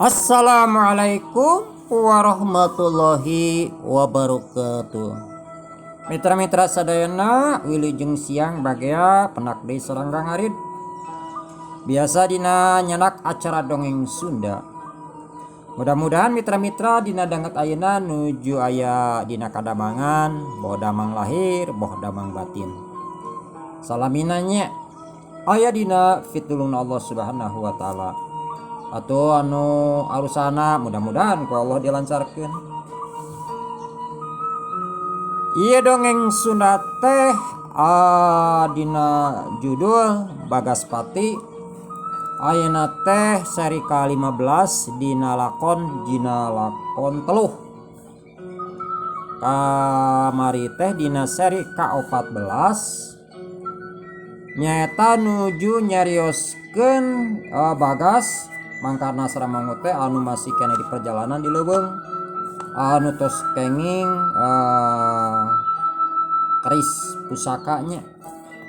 Assalamualaikum warahmatullahi wabarakatuh. Mitra-mitra sadayana wilujeng siang bagea penak deui sarenggang arid. Biasa dina nyanak acara dongeng Sunda. Mudah-mudahan mitra-mitra dina danget ayeuna nuju aya dina kadamangan, boh damang lahir, boh damang batin. Salaminanya aya dina fitulung Allah Subhanahu wa taala. Atau anu arusana mudah-mudahan ku Allah dilancarkeun. Ieu dongeng Sunda teh dina judul Bagaspati. Ayeuna teh seri ka-15 dina lakon Jina Lakon Teluh. Kamari teh dina seri ka-14 nyaeta nuju nyarioskeun Bagas mangkarna sareng teh anu masih kene di perjalanan di leuweung anu tos kenging keris pusakanya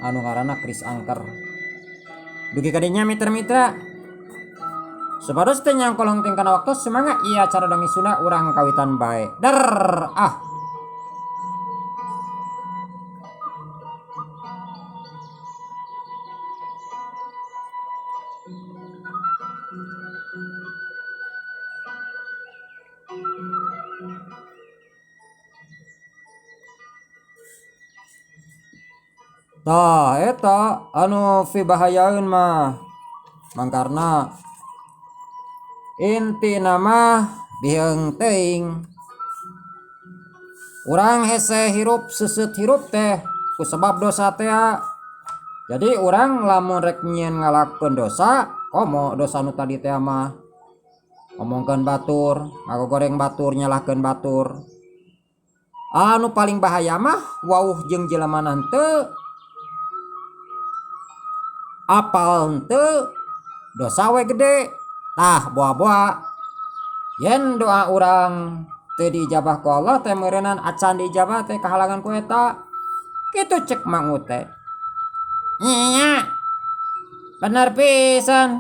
anu ngaranna keris angker. Dugi kadinya mitra-mitra supados teh nyangkolong ting kana waktu semangat ieu acara dongeng Sunda urang kawitan bae. Tah eta anu pibahayaeun mah mangkarna intina mah biheung teuing urang hese hirup seuseut hirup teh kusebab dosa teh. Jadi urang lamun rek nyieun ngalakeun dosa komo dosa nu tadi teh mah ngomongkeun batur, ngagogoreng batur, nyalahkeun batur. Anu paling bahaya mah wauh jeung jelema henteu apal henteu dosa we gede. Tah boa-boa yen doa urang teu diijabah ku Allah teh meureunnan acan diijabah teh kahalangan ku eta. Kitu cek Mang Ute. Nya bener pisan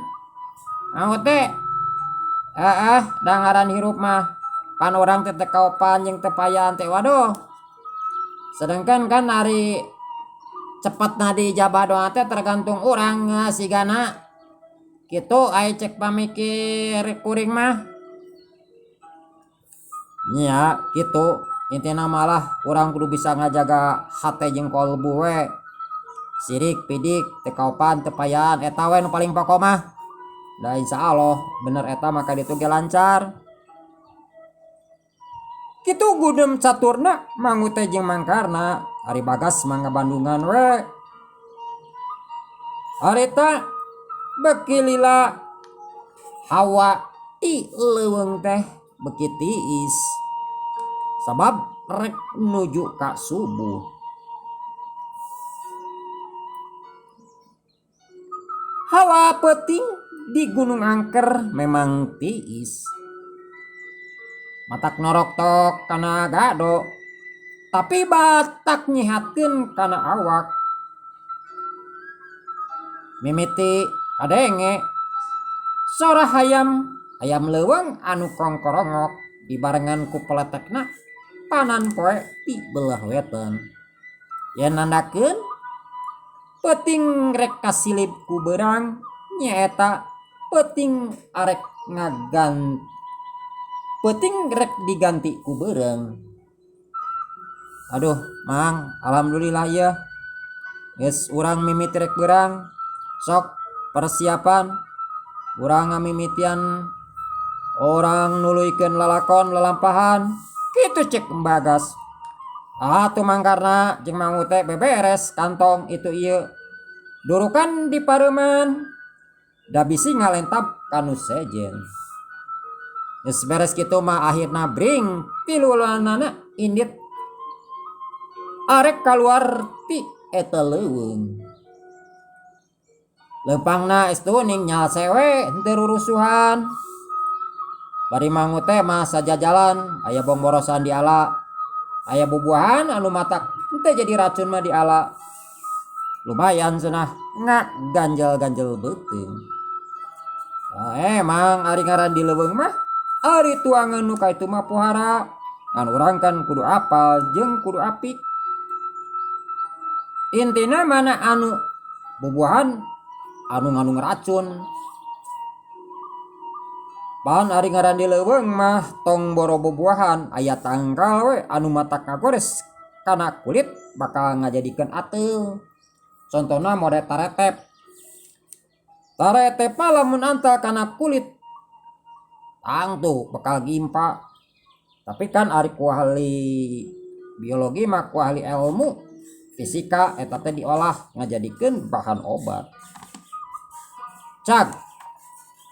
Mang Ute. Da ngaran hirup mah pan urang teh kaopan jeung teu payan teh waduh. Sedangkan kan ari cepetna dijabah doa teh tergantung urang sigana. Kitu aya cek pamikir kuring mah. Nya kitu intina malah urang kudu bisa ngajaga hate jeung kolbu we. Sirik pidik teu kaopan teu payan eta we nu paling pokok mah. Da insyaallah bener eta maka ditu ge lancar. Kitu gudem caturna Mang Ute jeung Mang Karna ari Bagas mangga Bandungan we. Harita beki lila hawa di leuweung teh beki tiis sabab rek nuju ka subuh. Hawa peuting di Gunung Angker memang tiis. Matak norok tok kana gado tapi batak nyihatkeun kana awak. Mimiti kadenge sora hayam leuweung anu kongkorongok dibarengan ku peletekna panan poe di belah wetan. Yen nandakeun peuting rek kasilip ku beurang nyaeta peuting rek diganti ku beurang. Aduh Mang, alhamdulillah ya geus urang mimiti rek beurang. Sok persiapan urang ngamimitian orang nuluykeun lalakon lalampahan. Kitu cek Bagas. Atuh mangkarna jeung Mang Ute beberes kantong itu ieu. Durukan di pareuman da bisi ngalentap kanu sejen. Geus beres kitu mah akhirna bring pilulanana indit arek kaluar ti eta leuweung. Leumpangna estuning nyalsewe henteu rurusuhan. Bari Mang Ute mah sajajalan aya bomborosan di ala, aya bubuahan anu matak henteu jadi racun mah di ala. Lumayan cenah ngak ganjel-ganjel beuteung. Emang ari ngaran di leuweung mah ari tuangan nu kaitu mah pohara ngan urang kan kudu apal jeung kudu apik. Intina mana anu bubuahan anu ngandung racun. Pan ari ngaran di leuweung mah tong boro bubuahan aya tangkal we anu matak ngagores kana kulit bakal ngajadikeun ateu. Contona mode taretep. Taretep mah lamun antal kana kulit tangtu bakal gimpa. Tapi kan ari ku ahli biologi mah ku ahli ilmu fisika eta teh diolah ngajadikeun bahan obat. Cak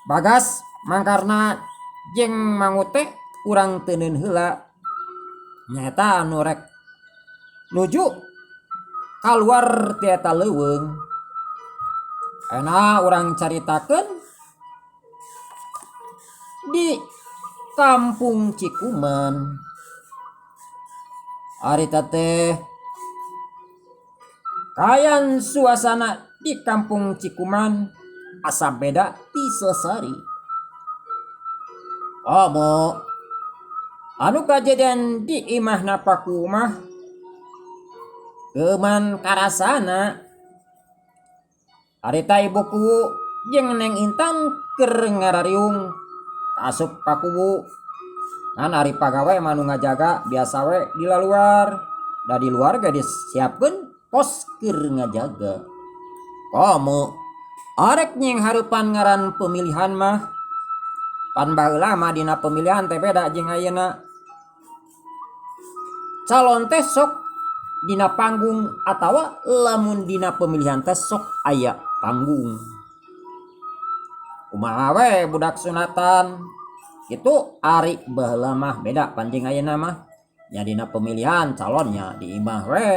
Bagas mangkarna jeung mangut teh urang teu neun heula nyaeta anu rek nuju kaluar ti eta leuweung. Ayeuna urang caritakeun di Kampung Cikuman. Ari teh kayan suasana di Kampung Cikuman asa beda ti Sesari. Anu kajadian di imahna paku mah keuman karasana. Harita ibuku jeung Neng Intan keur ngarariung asup paku. Ngan ari pagawe manu ngajaga biasa we di luar. Da di luar ge disiapkeun pos keur ngajaga. Komo arek nyeng hareupan ngaran pemilihan mah pan baheula mah dina pemilihan teh beda jeung ayeuna. Calon teh sok dina panggung atawa lamun dina pemilihan teh sok aya panggung. Kumaha we budak sunatan itu ari baheula mah beda pan jeung ayeuna mah. Nya dina pemilihan calonnya di imah we.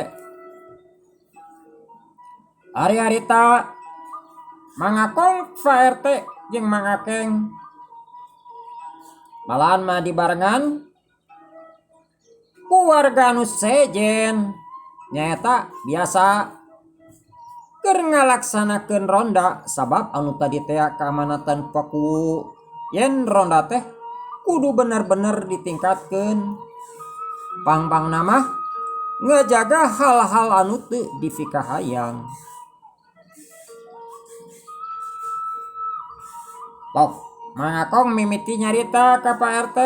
Ari harita mangakong Pak RT jeung Mang Akeng malahan mah dibarengan ku warga anu sejen nyaeta biasa keur ngalaksanakeun ronda sabab anu tadi teh keamanatan paku yen ronda teh kudu bener-bener ditingkatkeun. Pang-pangna mah ngejaga hal-hal anu teu difikahayang. Tok mangakong mimiti nyarita ka Pak RT.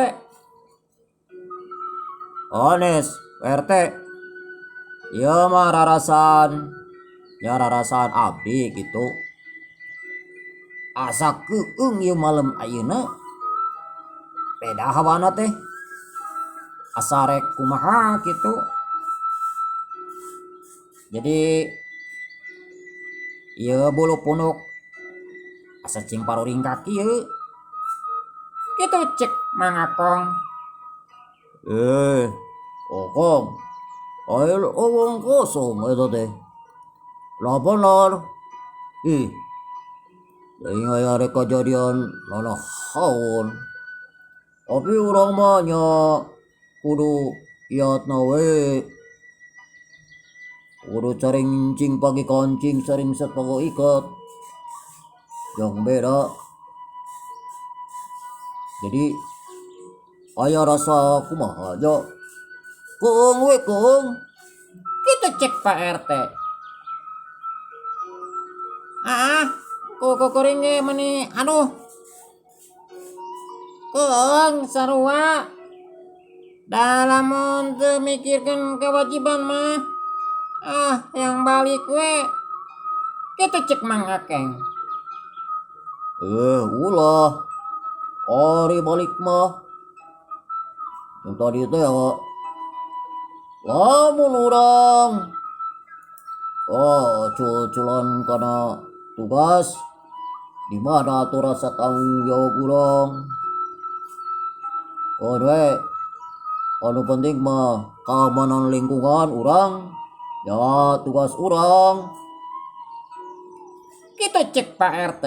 Ones Pak RT, ieu mah rarasan abdi gitu. Asa keueung ieu malem ayeuna. Beda hawana teh. Asa rek kumaha gitu. Jadi ieu bulu punuk asa cing paruring kaki ieu. Kitu cek Mang Akong. Okong. Air omong kosong eta teh. Lah bener. Aing aya rek kajadian lalahaun. Tapi urang mah nya kudu iatna we. Kudu caring cing pagi kancing saring satpago ikat. Yang beda. Jadi aya rasa kumaha aja. Keung we keung. Kita cek Pak RT. Kuring ge meni aduh. Keung sarua. Dalamun teu mikirkeun kewajiban mah yang balik we. Kita cek Mang Akeng. Ulah. Ari balik mah. Yang tadi teh lamun urang cuculan kana tugas di mana tuh rasa tanggung jawab urang. We anu penting mah keamanan lingkungan urang ya tugas urang. Kita cek Pak RT.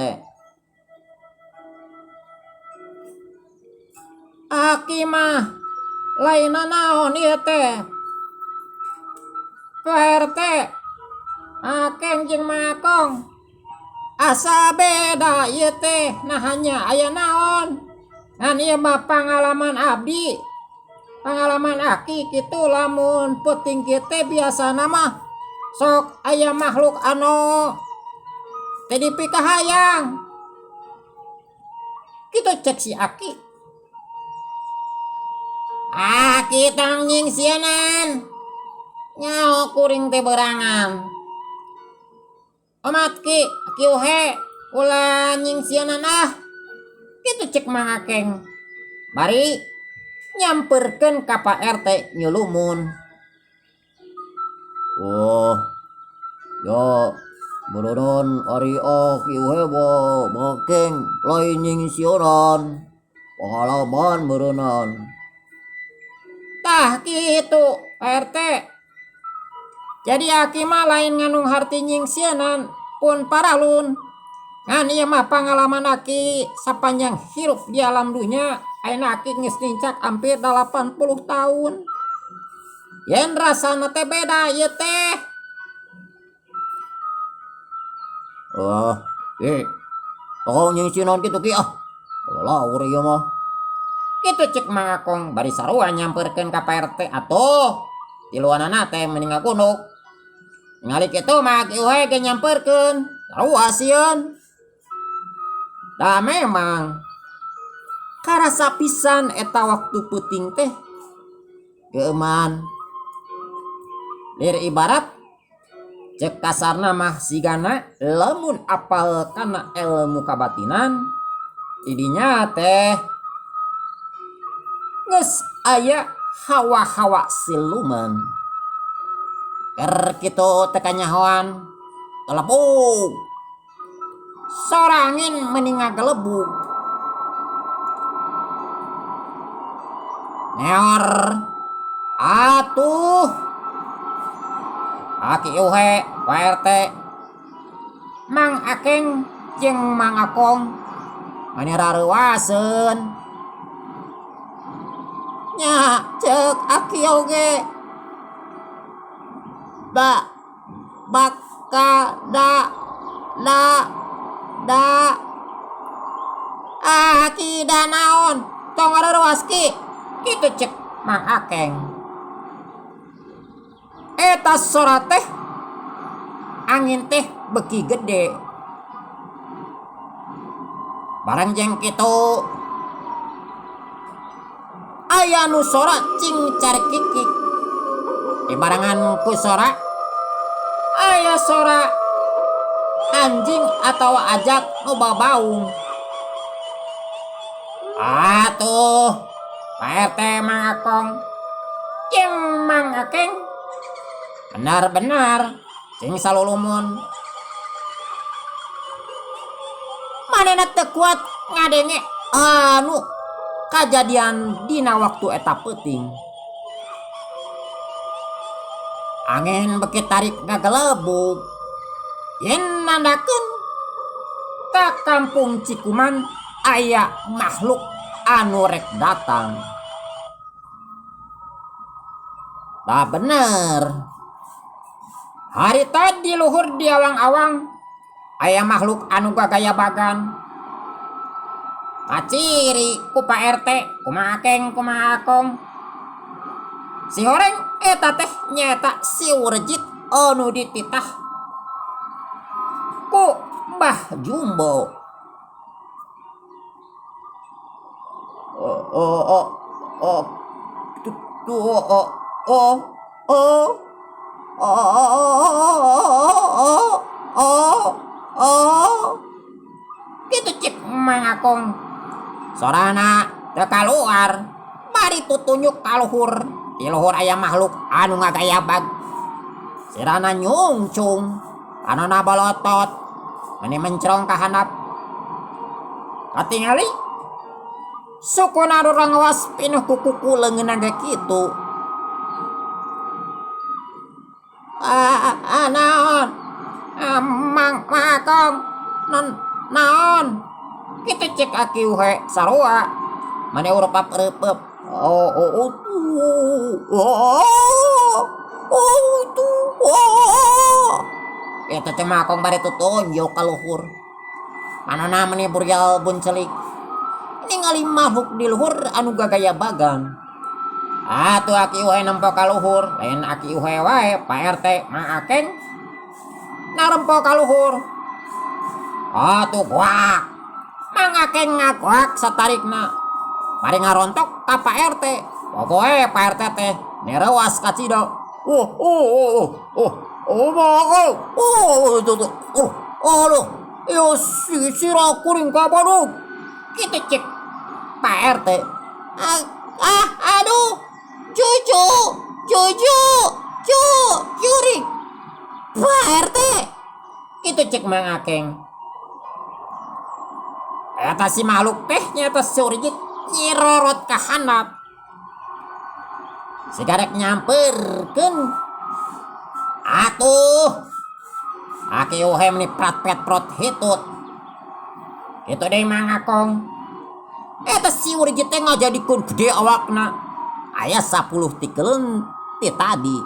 Aki mah lainna naon ieu teh. Pak RT, Akeng jeung Mang Akong asa beda ieu teh hanya aya naon ngan ieu mah pangalaman abdi pangalaman aki kitu lamun peuting kieu teh biasana mah sok aya makhluk anu teu dipikahayang kitu cek si aki. Aki tang nyingsianan nyaho kuring teh berangan omat ki uhe ulah nyingsianan kitu cek Mang Akeng bari nyamperkeun ka Pak RT nyulumun. Oh, ya beneran ari kieu heboh makeng lain nyingsionan pengalaman berenang. Tah kitu Pak RT. Jadi aki mah lain nganung harti nyingsianan pun paralun. Ngan ieu mah pangalaman aki sapanjang hirup di alam dunya. Ayeuna aki geus nincak hampir 80 tahun. Yen rasana teh beda ieu teh. Tong nyingsionan kitu ki laur ieu mah. Kitu cek Mang Akong bari sarua nyamperkeun ka Pak RT atuh. Tiluanana teh mending ngakunuk. Ngali kitu mah ki we ge nyamperkeun. Sarua sieun. Da memang karasa pisan eta waktu peuting teh geuman. Lir ibarat cek kasarna mah sigana lamun apal kana ilmu kabatinan didinya teh geus aya hawa-hawa siluman. Ker kitu teh kanyahoan gelebug. Sorangin mending ngagelebug. Neor atuh aki uhe Pak RT Mang Akeng jeung Mang Akong manira reuaseun nya cek aki oge baka aki da naon tong reuas ki kitu cek Mang Akeng. Eta sora teh angin teh beki gede. Barang jeng kitu aya nu sora cing carik kikik. Dibarengan ku sora aya sora anjing atau ajak nu babaung. Atuh Pak RT Mang Akong jeung Mang Akeng benar-benar cing salulumun. Manehna teu kuat ngadenge anu kajadian dina waktu eta peuting. Angin beki tarik ngagelebug. Yen nandakeun ka kampung Cikuman aya makhluk anu rek datang. Tah bener. Hari tadi luhur di awang-awang aya makhluk anu gagaya bagan. Kaciri ku Pak RT, ku Mang Akeng, ku Mang Akong. Si horeng eta teh nyata si urjit anu dititah ku Mbah Jumbo. Gitu cek Mang Akong. Sorana teu kaluar, bari tutunjuk ka luhur. Di luhur aya makhluk anu ngagayabag. Sirana nyungcung, kanana balotot, meni mencrong ka handap. Katingali sukuna urang ngawas pinuh ku kuku leungeunna ge kitu. Naon? Mang Akong, naon? Kitu cek aki uhe sarua. Mane urupap reupeup. Eta teh Mang Akong bari tutunjuk ka luhur. Panona meni burial buncelik ningali makhluk di luhur anu gagaya bagan. Atuh aki uhe nempo ka luhur, lain aki uhe wae Pak RT Mang Akeng narempo ka luhur. Atuh guak. Mang Akeng ngaguak satarikna. Mari ngarontok ka Pak RT. Pokoke Pak RT teh nerewas ka Cido. Aduh, yo sira kuring ka Bandung. Gitu cek Pak RT. Aduh, cucu, curi. Pak RT. Gitu cek Mang Akeng. Eta si makhluk teh nyata surjit nyirorot ka handap. Sigarek nyamperkeun. Atuh. Aki uhe meni prat-pet-prot hitut. Gitu deh Mang Akong. Eta si urjit teh ngajadikeun gede awakna. Aya 10 tikeleun ti tadi.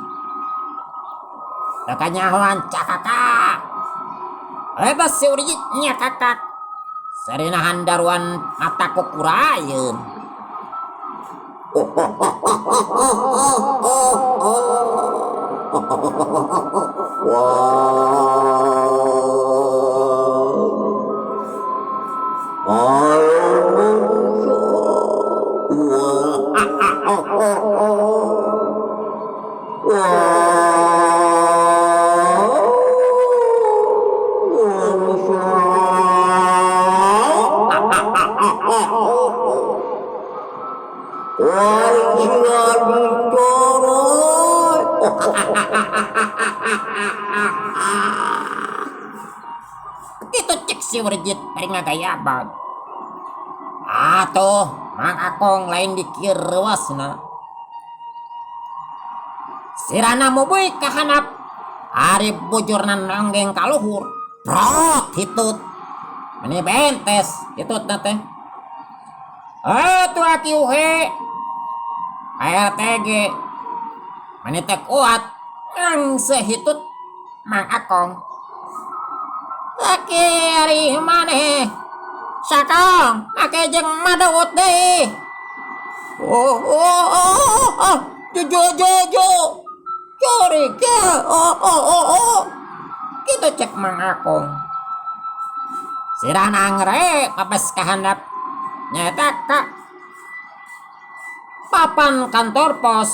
Da kanyahoan cakakak. Eta si urjit nyakakak. Sarina handaruan mata kukurayeun. Gitu cek si urjit bari ngagayabag. Atuh Mang Akong lain dikir rewasna. Sirana mubuy ka handap. Ari bujurna nanggeng ka luhur. Prot hitut. Meni bentes hitutna teh. Atuh aki uhe. RTG. Meni teh kuat. Ngang sehitut Mang Akong. Aki ari maneh. Sakong, make jeung madawut deui. Jo. Curi ke. Kitu cek Mang Akong. Sirana ngere papes ka handap. Nyata ka papan kantor pos.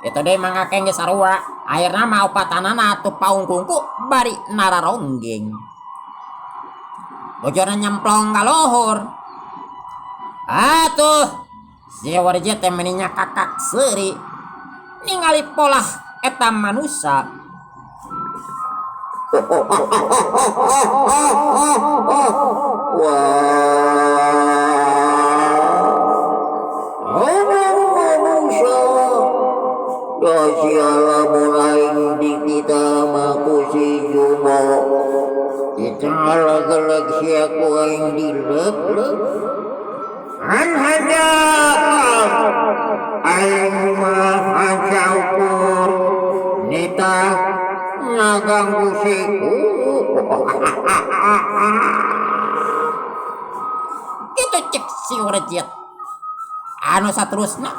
Itu deh Mang Akeng ge sarua. Akhirna mah opatanana tu paung kungku bari nararonggeng. Bojorna nyemplong ka luhur. Atuh, si warjit teh meni nyakakak seuri. Ningali polah eta manusia. Siala mulai di kita maku si Jumo. Kita lag-lag siaku aing dilek. Hanya aing mah hajaukur. Nita ngaganggu siku. Gitu cek si warjit. Anu saterusna.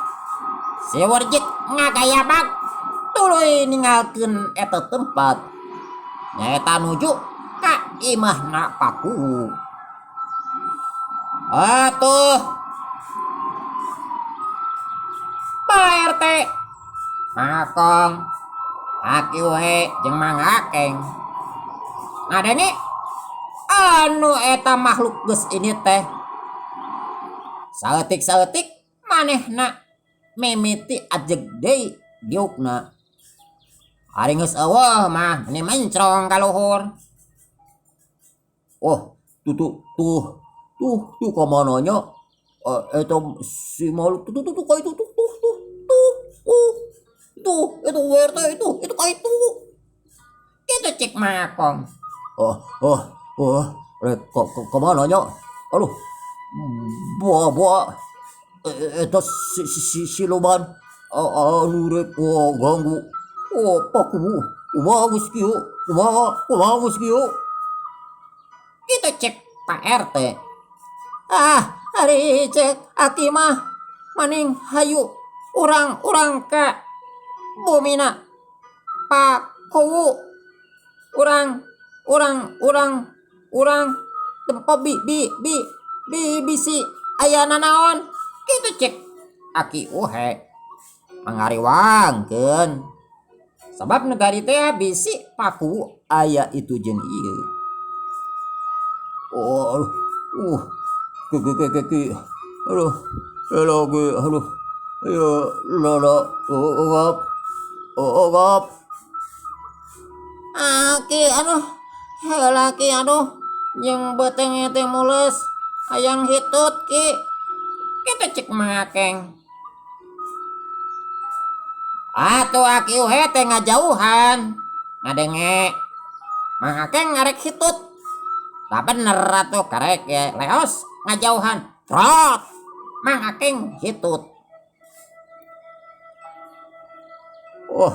Si warjit ngagayabag tuluy ninggalkeun eta tempat. Nyaeta nuju ka imahna paku. Atuh Pak RT Mang Akong, aki uhe jeung Mang Akeng ngadenge anu eta makhluk geus ini teh. Saeutik-saeutik manehna mimiti ajeg deui diukna. Ari geus eueuh mah meni mencrong ka luhur. Oh, tuh kamananya? Eta si makhluk tuh kayak itu itu WRT itu kayak itu. Gitu cek Mang Akong. Rek kamananya? Aduh, buah eta si siluman anu rek ganggu. Paku kumaha geus kieu? Gitu cek Pak Pak RT. Hari cek aki mah maning hayu urang ke bumina Pak Kuwu. Urang tempo bisi ayana naon kitu cek aki uhe mangariwangkeun sabab negari teh bisi paku aya itu jeung ieu. Oh, ke, aduh, lagi, aduh, ya, lala, ogap, Aki aduh heula ki aduh jeung beteng teh mules hayang hitut ki kitu cek mangakeng. Atuh aki uhe teh ngajauhan ngadenge mangakeng ngarek hitut. Tah bener atuh karek ya leos ngajauhan trot mangakeng hitut. oh,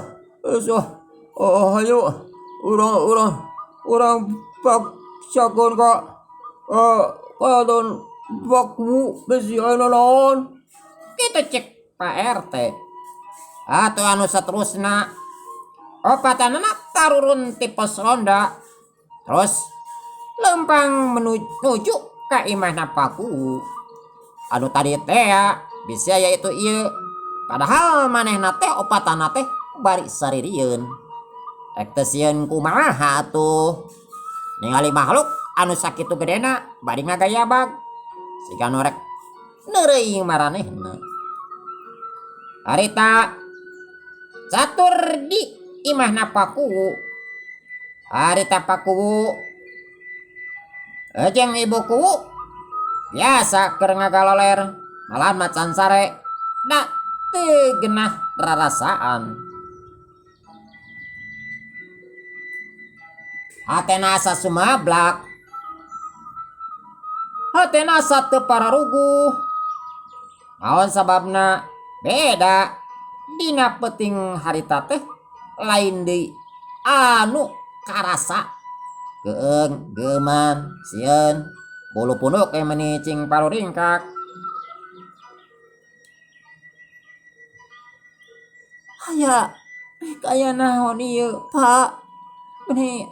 ayo, orang paksakan kak, kadon bakmu besi aina naon. Kitu cek Pak RT. Atuh anu saterusna opatanana tarurun ti pos ronda terus lempang menuju ka imahna Paku. Anu tadi teh bisa yaitu ieu. Padahal manehna teh opatana teh bari saririeun. Rek teu sieun kumaha atuh. Ningali makhluk anu sakitu gedena bari ngagayabag. Siga nu rek neureing maranehna. Harita catur di imahna Paku. Harita Paku jeung ibuku biasa keur ngagaloler malahan macan sare da teu genah rarasaan. Hatena asa sumablak, hatena asa teu pararuguh. Naon sababna? Beda dina peuting harita teh lain deui anu karasa. Geung, geuman, sieun, bulu punuk meuni cing paruringkak. Aya kaya naon ieu, Pak? Meuni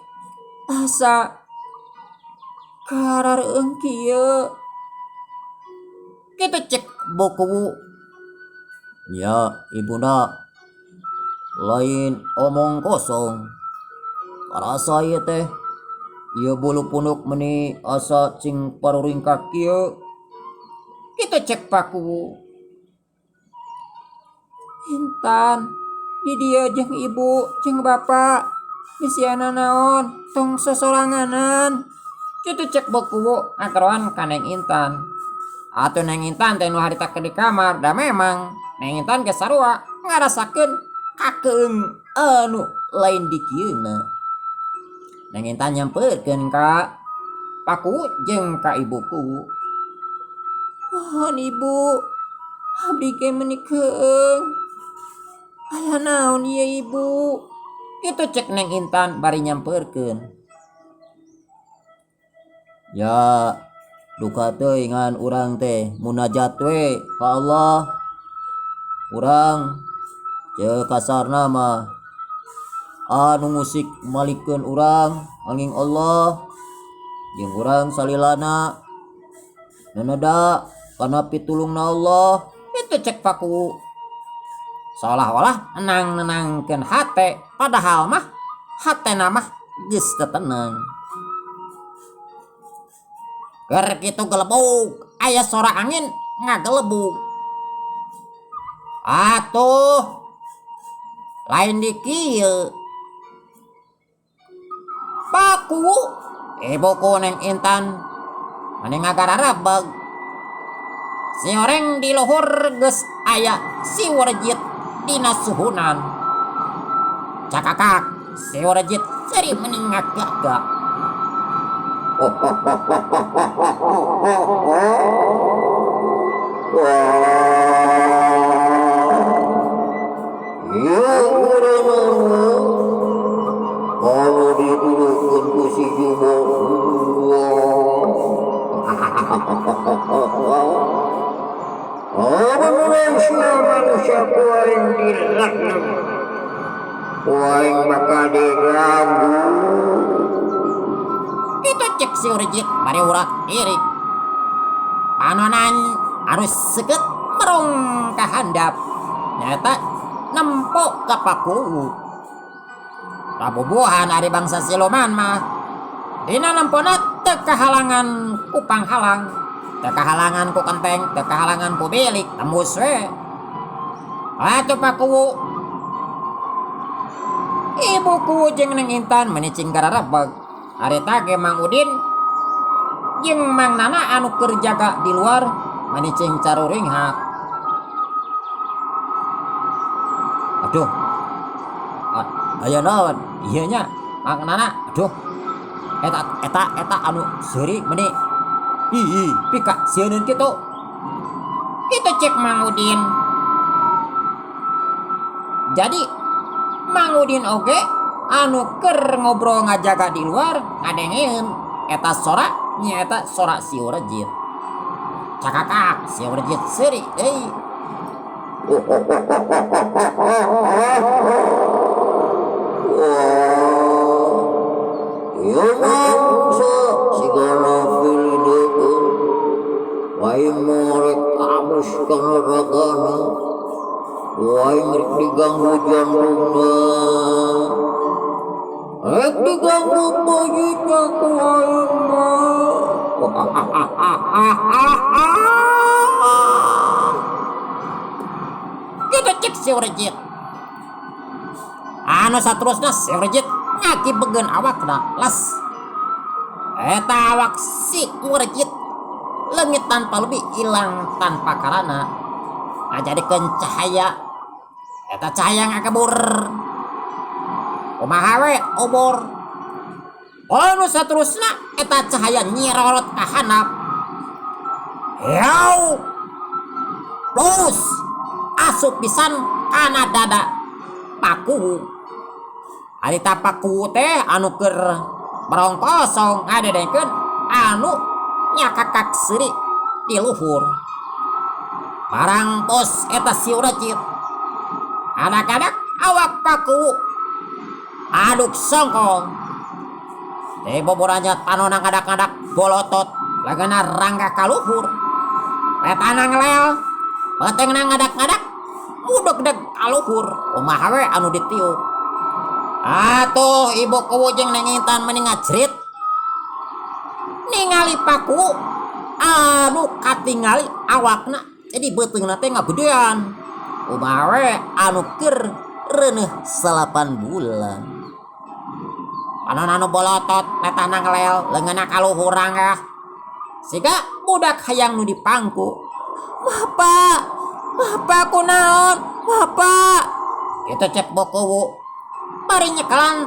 asa karareueung kieu. Kitu cek buku. Ya, ibuna, lain omong kosong. Karasa ieu teh, ieu bulu punuk meuni asa cing paruringkak kieu. Kitu cek Paku. Intan, di dieu jeung ibu jeung bapak bisiana naon tong sosoranganan. Kitu cek buku akaroan ka Neng Intan. Atuh Neng Intan teh nu harita di kamar da memang Neng Intan ge sarua ngarasakeun kakeung anu lain di kieuna. Neng Intan nyampeurkeun ka Paku jeung ka ibuku. Mohon ibu, abdi ge meuni keung. Aya naon ieu ibu? Kitu cek Neng Intan bari nyampeurkeun. Ya, duka teuing ngan urang teh munajat we ka Allah. Urang ceuk kasarna mah anu musik malikeun urang anging Allah jeung urang salilana nanada kana pitulungna Allah. Itu cek Paku. Seolah-olah nenangkeun hate padahal mah hatena mah geus teu tenang. Keur kitu gelebug aya sora angin ngagelebug. Atuh lain di kieu. Paku ibuku Neng Intan mani ngagararabeg. Si oreng di luhur geus aya si warjit dina suhunan. Cakakak si warjit seri mending ngagagak. Kalau dituduhkeun ku si Jubo, Manusia kuaing dilaknat, kuaing bakal diganggu. Itu cek si Urjit bari urak irik. Panonan harus seket merong kahandap. Nyata nempok ka paku. Rabubuhan ari bangsa siluman mah. Dina nempona teu kahalangan ku panghalang, teu kahalangan ku kenteng, teu kahalangan ku bilik, tembus we. Atuh paku. Ibu ku jeung Neng Intan menicing gararebeg. Harita ge Mang Udin jeung Mang Nana anu keur jaga di luar menicing caruring hak. Aduh. Aya naon? Ieu nya Mang Nana. Aduh. Eta anu seuri meuni. Ih, pika sieun kitu. Kitu cek Mang Udin. Jadi Mang Udin oge anu keur ngobrol ngajaga di luar ngadengeun eta sora nyaeta sora si Urjit. Cakakak si Urjit seuri deui. Ieu mangsa sigana pilideun, wae morek kamus kana ragana, wae rek diganggu jantungna, rek diganggu bojitna ku aing mah. Kitu cek si Urjit. Anu saterusna si Urjit ngakibegeun awakna las. Eta awak si Urjit leungit tanpa lebih ilang tanpa karana ngajadikeun cahaya. Eta cahaya ngakebur. Kumaha we obor. Anu saterusna eta cahaya nyirorot ka handap. Yau. Plus asup pisan kana dada paku. Harita paku teh anu keur barong kosong ngadedekeun anu nyakakak seuri di luhur. Barang tos eta si Urjit. Anak-anak awak paku aduk songkol. Teh boboranya tanona ngadak-ngadak bolotot lagana rangga ka luhur. Petana ngelel, petengna ngadak-ngadak mudeg-deg ka luhur. Kumaha we anu ditiup. Atuh ibu kuwu jeung Neng Intan mending ngajrit ningali paku anu katingali awakna jadi beuteungna teh ngagedean. Kumaha we anu keur reuneuh 8 bulan. Panonna anu bolotot petana ngelel leungeunna ka luhur rangga. Siga budak hayang nu dipangku. Bapak kunaon? Bapak. Kitu cek bokuwu. Bari nyekelan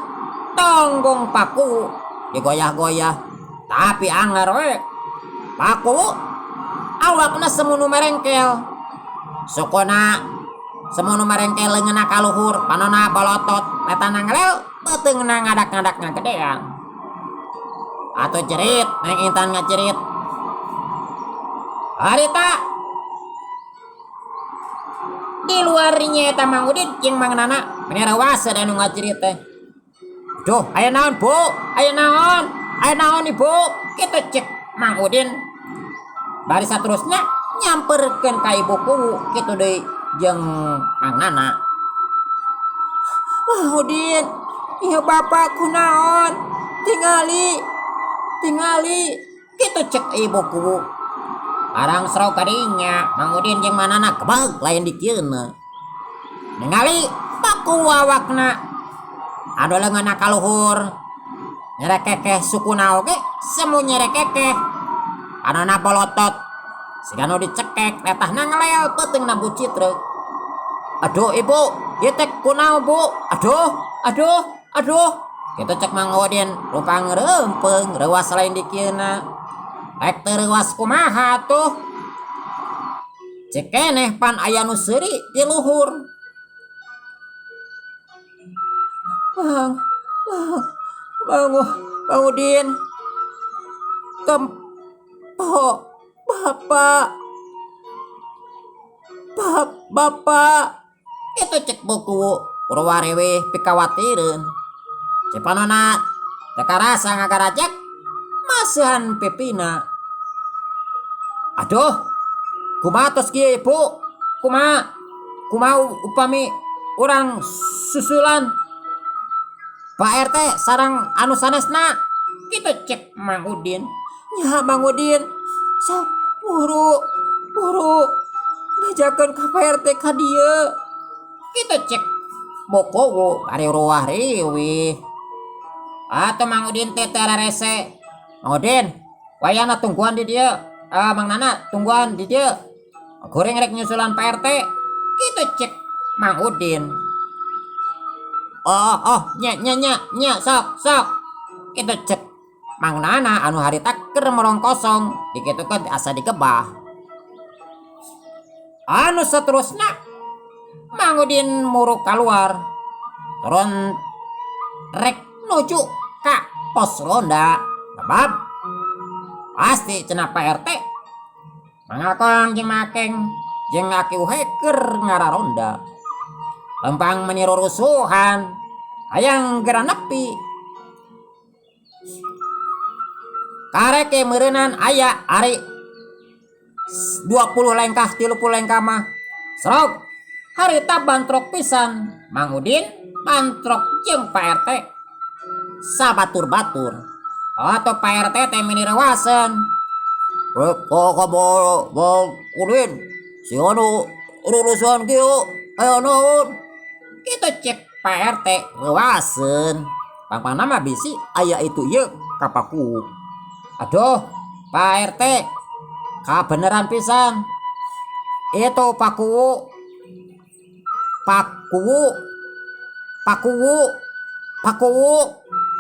tonggong paku digoyah-goyah tapi anger we. Paku awakna semunu merengkel. Sukuna semunu merengkel leungeunna ka luhur, panonna bolotot, petana ngelel, beuteungna ngadak-ngadak ngagedean. Atuh jerit, Neng Intan ngajerit. Harita di luar nyata Mang Udin jeung Mang Nana menera wasa anu ngajerit teh. Duh, aya naon, Bu? Aya naon? Aya naon, Ibu? Kitu cek Mang Udin. Bari saterusna nyamperkeun ka ibu kuwu kitu deui jeung Mang Nana. Mang Udin, ieu bapak kunaon? Tingali. Kitu cek ibu kuwu. Arang serau kadinya Mang Udin jeung Mang Nana kebag lain dikieuna. Ningali paku awakna anu leungeunna ka luhur. Nyerekekeh sukuna oge semu nyerekekeh. Anana bolotot siga nu dicekek letahna ngelel beuteungna bucit reuk. Aduh ibu, ieu teh kunaon Bu? Aduh. Kitu cek Mang Udin rupa ngeureumpeng reuas lain dikieuna. Rek teu reuas kumaha tuh? Cek keneh pan aya nu seuri di luhur. Bang Udin. Tempo Bapak. Bapak. Itu cek buku Purwarewe pikawatireun. Cipanona teka rasa ngagarajak masihan pepina. Aduh, kumaha tos kieu Ibu? Kumaha upami urang susulan Pak RT sareng anu sanesna. Kitu cek Mang Udin. Nya Mang Udin, sok buru bejakeun ka Pak RT ka dieu. Kitu cek Bokowo bari ruah riwih. Atuh Mang Udin teh rese. Mang Udin, wayahna tungguan di dieu. Mang Nana tungguan di dieu. Goreng rek nyusulan Pak RT. Kitu cek Mang Udin. Nya sok. Kitu cek Mang Nana anu harita keur merong kosong dikitukeun asa dikebah. Anu saterusna Mang Udin muruk keluar turun rek nuju ka pos ronda. Babab pasti cenah Pak RT mangakong jeung makeng jeung aki uhe keur ngararonda lempang meniru rusuhan hayang geura nepi. Kareke meureunan aya ari 20 lengkah 30 lengkah mah serog harita bantrok pisan. Mang Udin bantrok jeung Pak RT sabatur-batur. Atau Pak RT teh minirawaseun. Kok kamu Bang Udin? Si anu urusan kieu aya naon? Kitu cek Pak RT rewaseun. Pangpangna mah bisi aya itu ieu kapaku. Aduh, Pak RT kabeneran pisan. Itu pakuwu.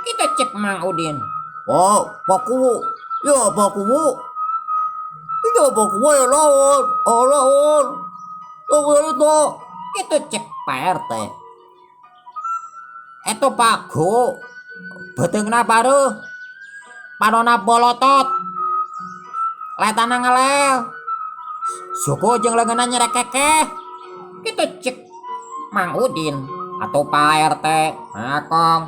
Kita cek Mang Udin. Oh, pakuwu. Ya pakuwu. Iya pakuwu ya lawan. Lawan. Lawan itu. Kita cek Pak RT. Itu paku. Beteungna baru. Panona bolotot. Letana ngelel. Suku jeung leungeunna nyerek kekeh. Kita cek Mang Udin atau Pak RT ngakong.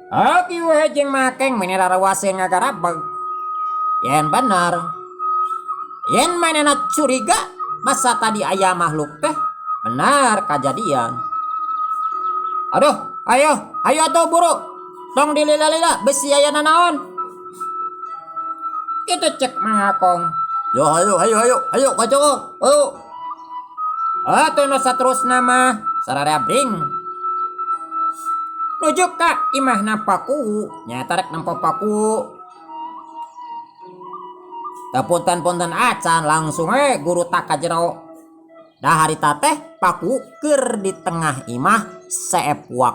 Aki we jeung makeng menira rawaseun ngagarabeg. Yen bener. Yen manehna curiga masa tadi aya makhluk teh benar kajadian. Aduh, ayo tuh buru. Tong dilila-lila besi aya naon. Kita cek mangakong. Ya ayo kacau. Ayo. Atuh nu saterusna mah sararea bring. Nuju ka imahna paku, nyata rek nempo paku. Punten acan langsung guru tak ka jero. Da harita teh paku keur di tengah imah seep wak